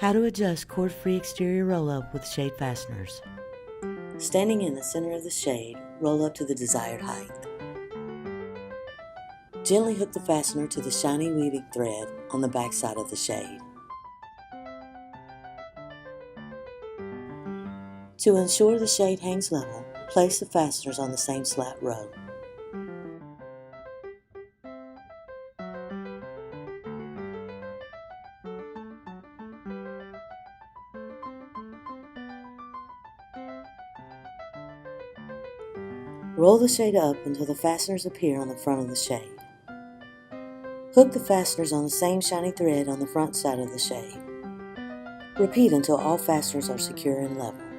How to adjust cord-free exterior roll-up with shade fasteners. Standing in the center of the shade, roll up to the desired height. Gently hook the fastener to the shiny weaving thread on the back side of the shade. To ensure the shade hangs level, place the fasteners on the same slat row. Roll the shade up until the fasteners appear on the front of the shade. Hook the fasteners on the same shiny thread on the front side of the shade. Repeat until all fasteners are secure and level.